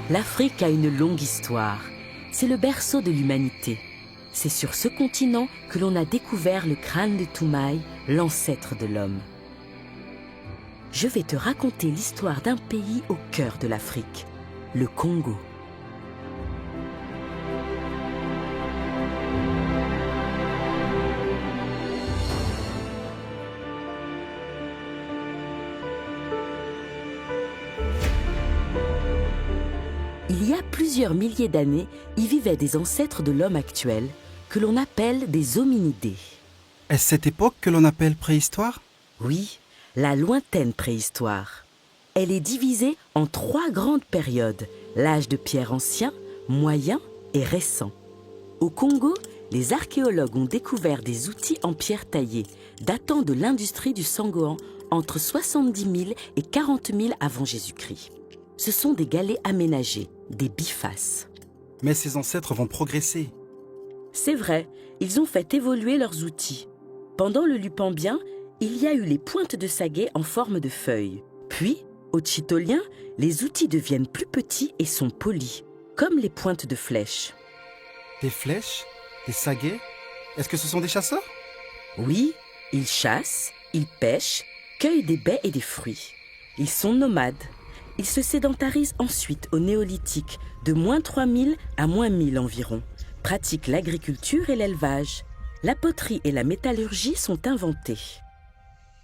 L'Afrique a une longue histoire. C'est le berceau de l'humanité. C'est sur ce continent que l'on a découvert le crâne de Toumaï, l'ancêtre de l'homme. Je vais te raconter l'histoire d'un pays au cœur de l'Afrique, le Congo. Il y a plusieurs milliers d'années, y vivaient des ancêtres de l'homme actuel, que l'on appelle des hominidés. Est-ce cette époque que l'on appelle préhistoire? Oui, la lointaine préhistoire. Elle est divisée en 3 grandes périodes, l'âge de pierre ancien, moyen et récent. Au Congo, les archéologues ont découvert des outils en pierre taillée, datant de l'industrie du Sangoan entre 70 000 et 40 000 avant Jésus-Christ. Ce sont des galets aménagés, des bifaces. Mais ces ancêtres vont progresser. C'est vrai, ils ont fait évoluer leurs outils. Pendant le Lupambien, il y a eu les pointes de saguet en forme de feuilles. Puis, au Tchitolien, les outils deviennent plus petits et sont polis, comme les pointes de flèches. Des flèches? Des saguets? Est-ce que ce sont des chasseurs? Oui, ils chassent, ils pêchent, cueillent des baies et des fruits. Ils sont nomades. Ils se sédentarisent ensuite au néolithique, de moins 3000 à moins 1000 environ, pratiquent l'agriculture et l'élevage. La poterie et la métallurgie sont inventées.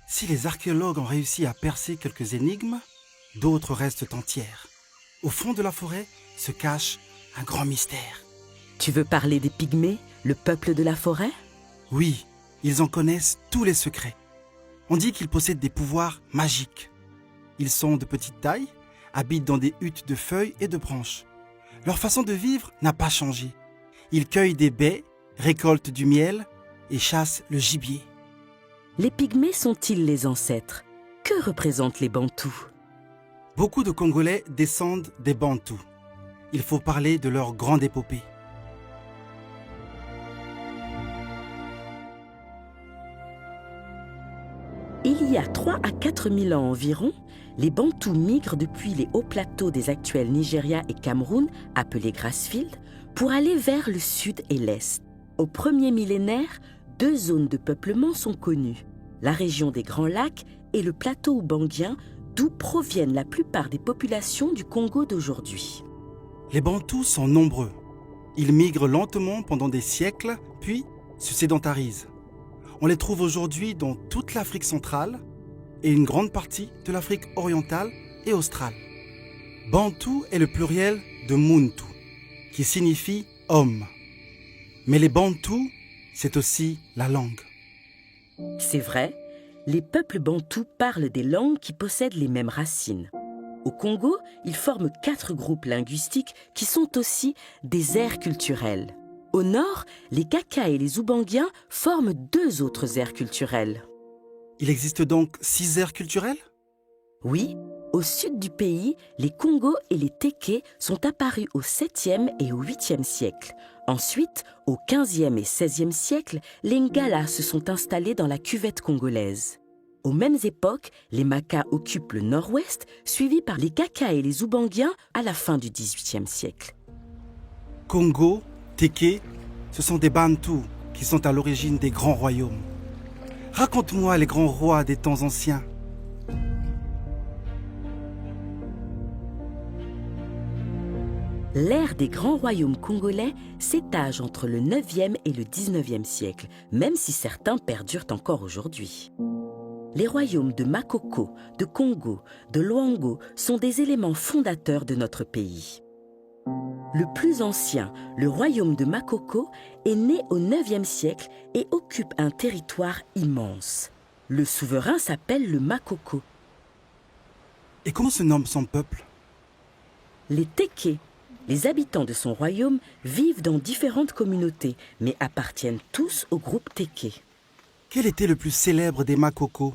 Si les archéologues ont réussi à percer quelques énigmes, d'autres restent entières. Au fond de la forêt se cache un grand mystère. Tu veux parler des Pygmées, le peuple de la forêt? Oui, ils en connaissent tous les secrets. On dit qu'ils possèdent des pouvoirs magiques. Ils sont de petite taille, habitent dans des huttes de feuilles et de branches. Leur façon de vivre n'a pas changé. Ils cueillent des baies, récoltent du miel et chassent le gibier. Les Pygmées sont-ils les ancêtres? Que représentent les Bantous? Beaucoup de Congolais descendent des Bantous. Il faut parler de leur grande épopée. Il y a 3 à 4 000 ans environ, les Bantous migrent depuis les hauts plateaux des actuels Nigeria et Cameroun, appelés Grassfield, pour aller vers le sud et l'est. Au premier millénaire, 2 zones de peuplement sont connues, la région des Grands Lacs et le plateau oubanguien, d'où proviennent la plupart des populations du Congo d'aujourd'hui. Les Bantous sont nombreux. Ils migrent lentement pendant des siècles, puis se sédentarisent. On les trouve aujourd'hui dans toute l'Afrique centrale et une grande partie de l'Afrique orientale et australe. Bantou est le pluriel de Muntu, qui signifie homme. Mais les Bantous, c'est aussi la langue. C'est vrai, les peuples bantous parlent des langues qui possèdent les mêmes racines. Au Congo, ils forment 4 groupes linguistiques qui sont aussi des aires culturelles. Au nord, les Kaka et les Oubanguiens forment 2 autres aires culturelles. Il existe donc 6 aires culturelles? Oui, au sud du pays, les Congos et les Téké sont apparus au 7e et au 8e siècle. Ensuite, au 15e et 16e siècle, les Ngala se sont installés dans la cuvette congolaise. Aux mêmes époques, les Makas occupent le nord-ouest, suivis par les Kaka et les Oubanguiens à la fin du 18e siècle. Congo, Téké, ce sont des Bantous qui sont à l'origine des grands royaumes. Raconte-moi les grands rois des temps anciens. L'ère des grands royaumes congolais s'étage entre le 9e et le 19e siècle, même si certains perdurent encore aujourd'hui. Les royaumes de Makoko, de Congo, de Luango sont des éléments fondateurs de notre pays. Le plus ancien, le royaume de Makoko, est né au 9e siècle et occupe un territoire immense. Le souverain s'appelle le Makoko. Et comment se nomme son peuple? Les Téké, les habitants de son royaume, vivent dans différentes communautés, mais appartiennent tous au groupe Téké. Quel était le plus célèbre des Makoko?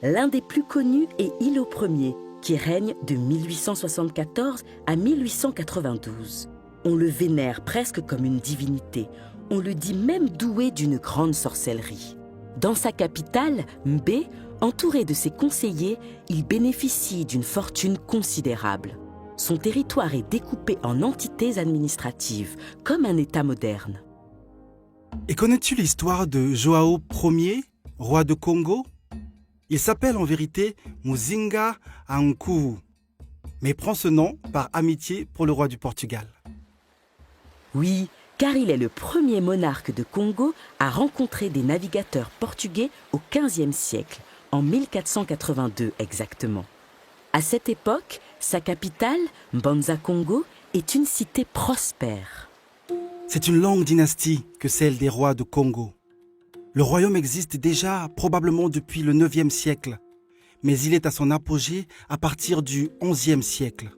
L'un des plus connus est Ilo Ier, qui règne de 1874 à 1892. On le vénère presque comme une divinité. On le dit même doué d'une grande sorcellerie. Dans sa capitale, Mbé, entouré de ses conseillers, il bénéficie d'une fortune considérable. Son territoire est découpé en entités administratives, comme un État moderne. Et connais-tu l'histoire de João Ier, roi de Congo? Il s'appelle en vérité Muzinga Ankuru, mais prend ce nom par amitié pour le roi du Portugal. Oui, car il est le premier monarque de Congo à rencontrer des navigateurs portugais au XVe siècle, en 1482 exactement. À cette époque, sa capitale, Mbanza-Congo, est une cité prospère. C'est une longue dynastie que celle des rois de Congo. Le royaume existe déjà probablement depuis le IXe siècle, mais il est à son apogée à partir du XIe siècle.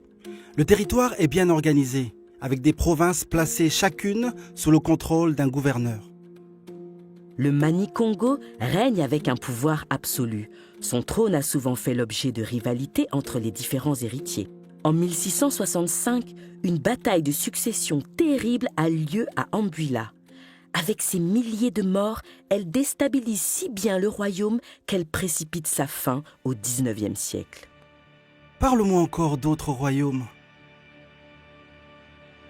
Le territoire est bien organisé, avec des provinces placées chacune sous le contrôle d'un gouverneur. Le Mani-Congo règne avec un pouvoir absolu. Son trône a souvent fait l'objet de rivalités entre les différents héritiers. En 1665, une bataille de succession terrible a lieu à Ambuila. Avec ses milliers de morts, elle déstabilise si bien le royaume qu'elle précipite sa fin au XIXe siècle. Parle-moi encore d'autres royaumes.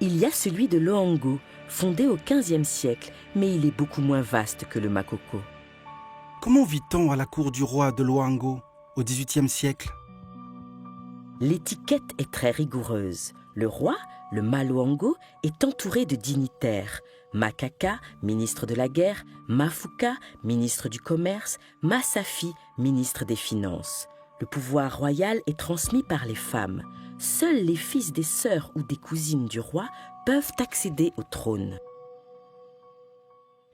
Il y a celui de Loango, fondé au XVe siècle, mais il est beaucoup moins vaste que le Makoko. Comment vit-on à la cour du roi de Loango au XVIIIe siècle? L'étiquette est très rigoureuse. Le roi, le Maloango, est entouré de dignitaires. Makaka, ministre de la guerre, Mafuka, ministre du commerce, Masafi, ministre des finances. Le pouvoir royal est transmis par les femmes. Seuls les fils des sœurs ou des cousines du roi peuvent accéder au trône.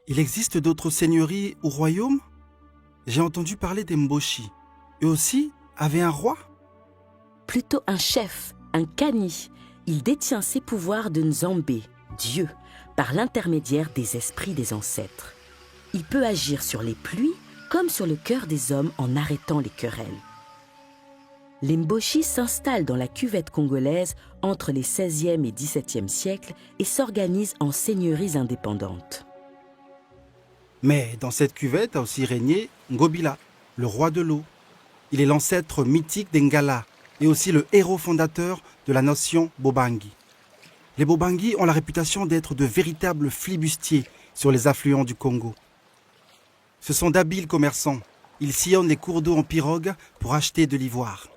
Il existe d'autres seigneuries ou royaumes? J'ai entendu parler des Mboshi. Eux aussi avaient un roi? Plutôt un chef, un Kani. Il détient ses pouvoirs de Nzambé, Dieu, par l'intermédiaire des esprits des ancêtres. Il peut agir sur les pluies comme sur le cœur des hommes en arrêtant les querelles. Les Mboshi s'installent dans la cuvette congolaise entre les XVIe et XVIIe siècles et s'organisent en seigneuries indépendantes. Mais dans cette cuvette a aussi régné Ngobila, le roi de l'eau. Il est l'ancêtre mythique d'Engala et aussi le héros fondateur de la nation Bobangi. Les Bobangi ont la réputation d'être de véritables flibustiers sur les affluents du Congo. Ce sont d'habiles commerçants. Ils sillonnent les cours d'eau en pirogue pour acheter de l'ivoire.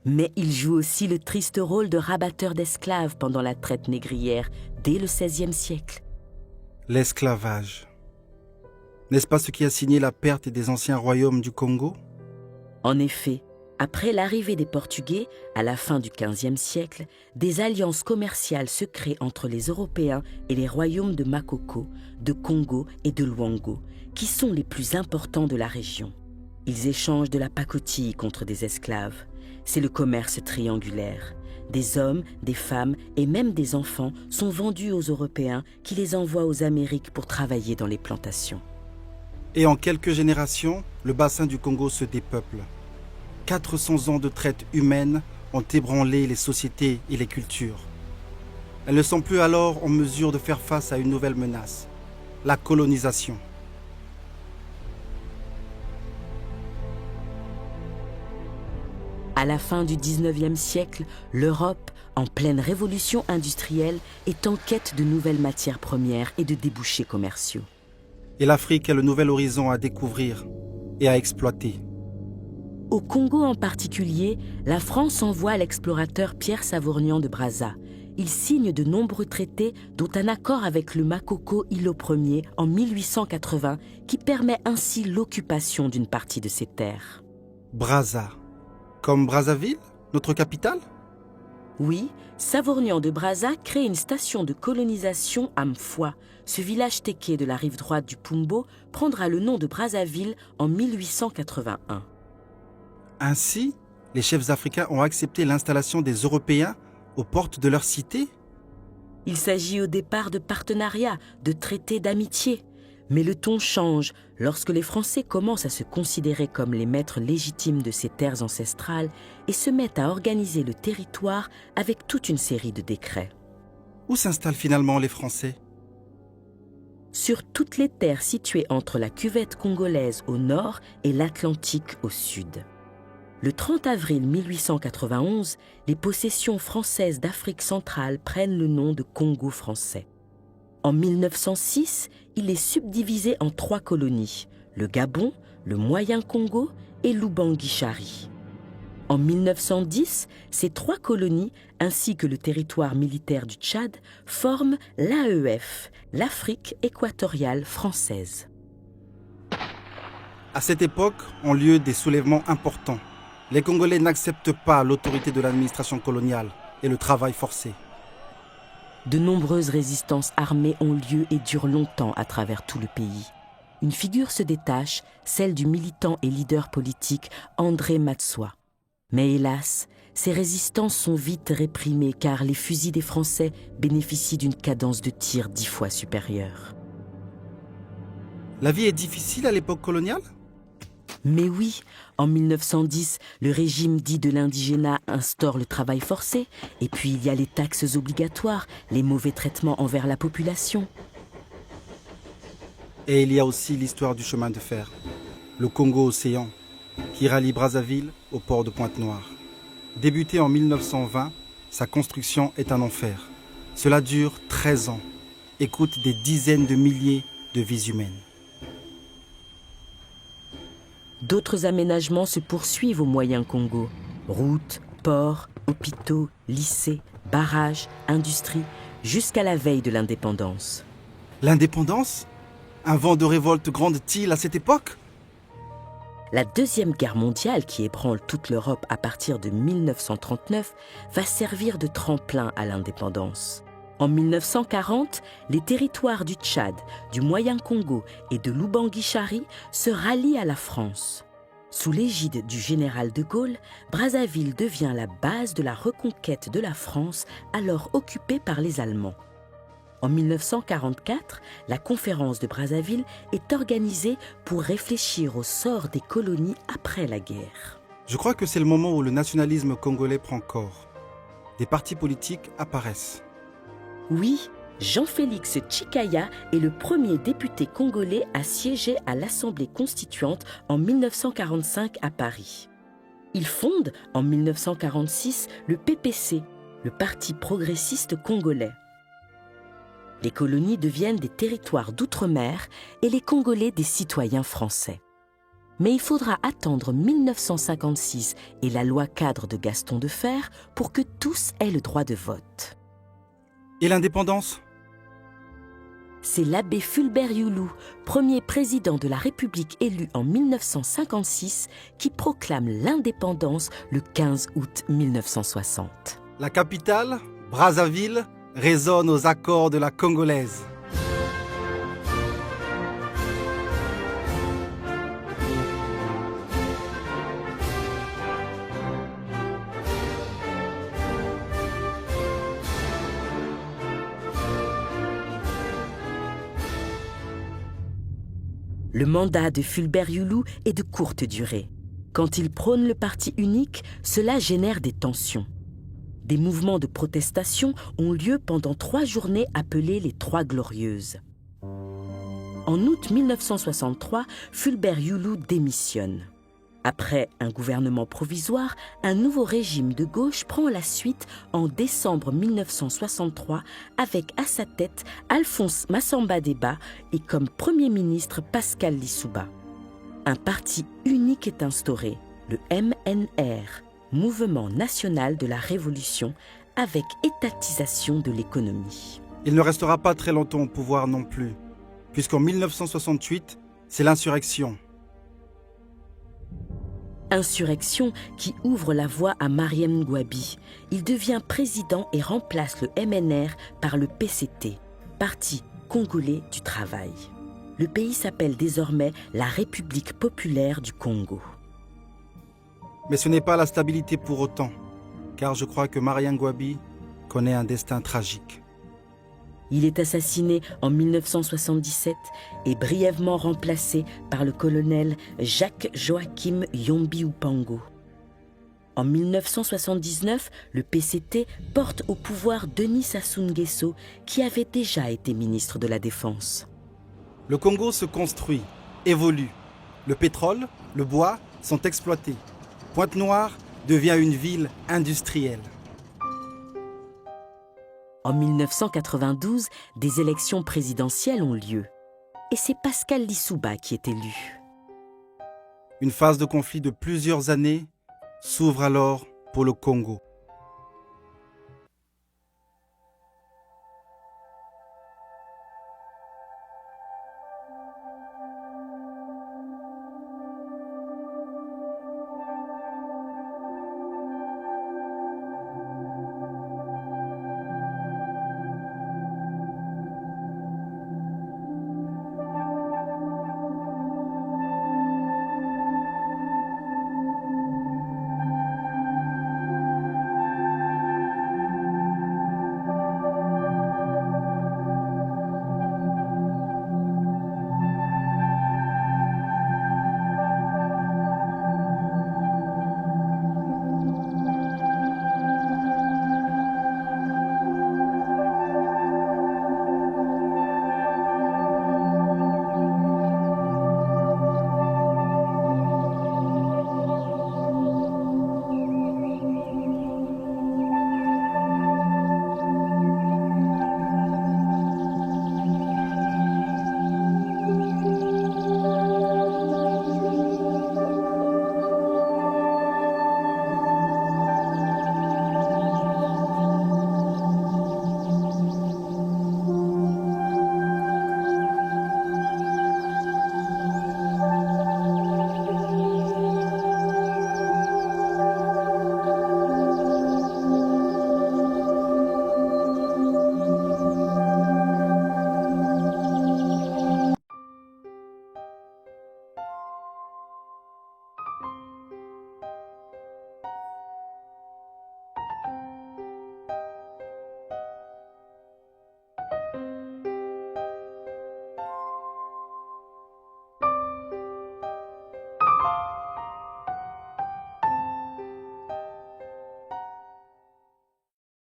Mais ils jouent aussi le triste rôle de rabatteurs d'esclaves pendant la traite négrière dès le XVIe siècle. L'esclavage. N'est-ce pas ce qui a signé la perte des anciens royaumes du Congo? En effet, après l'arrivée des Portugais, à la fin du XVe siècle, des alliances commerciales se créent entre les Européens et les royaumes de Makoko, de Congo et de Luango, qui sont les plus importants de la région. Ils échangent de la pacotille contre des esclaves. C'est le commerce triangulaire. Des hommes, des femmes et même des enfants sont vendus aux Européens qui les envoient aux Amériques pour travailler dans les plantations. Et en quelques générations, le bassin du Congo se dépeuple. 400 ans de traite humaine ont ébranlé les sociétés et les cultures. Elles ne sont plus alors en mesure de faire face à une nouvelle menace, la colonisation. À la fin du XIXe siècle, l'Europe, en pleine révolution industrielle, est en quête de nouvelles matières premières et de débouchés commerciaux. Et l'Afrique est le nouvel horizon à découvrir et à exploiter. Au Congo en particulier, la France envoie l'explorateur Pierre Savournian de Brazza. Il signe de nombreux traités, dont un accord avec le Makoko Ilo Ier en 1880, qui permet ainsi l'occupation d'une partie de ses terres. Brazza, comme Brazzaville, notre capitale? Oui, Savournian de Brazza crée une station de colonisation à Mfwa. Ce village téké de la rive droite du Pumbo prendra le nom de Brazzaville en 1881. Ainsi, les chefs africains ont accepté l'installation des Européens aux portes de leur cité? Il s'agit au départ de partenariats, de traités d'amitié. Mais le ton change lorsque les Français commencent à se considérer comme les maîtres légitimes de ces terres ancestrales et se mettent à organiser le territoire avec toute une série de décrets. Où s'installent finalement les Français? Sur toutes les terres situées entre la cuvette congolaise au nord et l'Atlantique au sud. Le 30 avril 1891, les possessions françaises d'Afrique centrale prennent le nom de Congo français. En 1906, il est subdivisé en 3 colonies, le Gabon, le Moyen Congo et l'Oubangui-Chari. En 1910, ces 3 colonies, ainsi que le territoire militaire du Tchad, forment l'AEF, l'Afrique équatoriale française. À cette époque ont lieu des soulèvements importants. Les Congolais n'acceptent pas l'autorité de l'administration coloniale et le travail forcé. De nombreuses résistances armées ont lieu et durent longtemps à travers tout le pays. Une figure se détache, celle du militant et leader politique André Matsoa. Mais hélas, ces résistances sont vite réprimées car les fusils des Français bénéficient d'une cadence de tir 10 fois supérieure. La vie est difficile à l'époque coloniale ? Mais oui, en 1910, le régime dit de l'indigénat instaure le travail forcé, et puis il y a les taxes obligatoires, les mauvais traitements envers la population. Et il y a aussi l'histoire du chemin de fer, le Congo-Océan, qui rallie Brazzaville au port de Pointe-Noire. Débuté en 1920, sa construction est un enfer. Cela dure 13 ans et coûte des dizaines de milliers de vies humaines. D'autres aménagements se poursuivent au Moyen Congo. Routes, ports, hôpitaux, lycées, barrages, industries, jusqu'à la veille de l'indépendance. L'indépendance ? Un vent de révolte gronde-t-il à cette époque ? La Deuxième Guerre mondiale, qui ébranle toute l'Europe à partir de 1939, va servir de tremplin à l'indépendance. En 1940, les territoires du Tchad, du Moyen Congo et de l'Oubangui-Chari se rallient à la France. Sous l'égide du général de Gaulle, Brazzaville devient la base de la reconquête de la France, alors occupée par les Allemands. En 1944, la conférence de Brazzaville est organisée pour réfléchir au sort des colonies après la guerre. Je crois que c'est le moment où le nationalisme congolais prend corps. Des partis politiques apparaissent. Oui, Jean-Félix Tchikaya est le premier député congolais à siéger à l'Assemblée constituante en 1945 à Paris. Il fonde en 1946 le PPC, le Parti progressiste congolais. Les colonies deviennent des territoires d'outre-mer et les Congolais des citoyens français. Mais il faudra attendre 1956 et la loi cadre de Gaston Defferre pour que tous aient le droit de vote. Et l'indépendance ? C'est l'abbé Fulbert Youlou, premier président de la République élu en 1956, qui proclame l'indépendance le 15 août 1960. La capitale, Brazzaville, résonne aux accords de la Congolaise. Le mandat de Fulbert Youlou est de courte durée. Quand il prône le parti unique, cela génère des tensions. Des mouvements de protestation ont lieu pendant 3 journées appelées les 3 Glorieuses. En août 1963, Fulbert Youlou démissionne. Après un gouvernement provisoire, un nouveau régime de gauche prend la suite en décembre 1963 avec à sa tête Alphonse Massamba Deba et comme Premier ministre Pascal Lissouba. Un parti unique est instauré, le MNR, Mouvement national de la Révolution, avec étatisation de l'économie. Il ne restera pas très longtemps au pouvoir non plus, puisqu'en 1968, c'est l'insurrection. Insurrection qui ouvre la voie à Mariem Ngouabi. Il devient président et remplace le MNR par le PCT, Parti congolais du travail. Le pays s'appelle désormais la République populaire du Congo. Mais ce n'est pas la stabilité pour autant, car je crois que Marien Ngouabi connaît un destin tragique. Il est assassiné en 1977 et brièvement remplacé par le colonel Jacques-Joachim Yombi Upango. En 1979, le PCT porte au pouvoir Denis Sassou Nguesso, qui avait déjà été ministre de la Défense. Le Congo se construit, évolue. Le pétrole, le bois sont exploités. Pointe-Noire devient une ville industrielle. En 1992, des élections présidentielles ont lieu. Et c'est Pascal Lissouba qui est élu. Une phase de conflit de plusieurs années s'ouvre alors pour le Congo.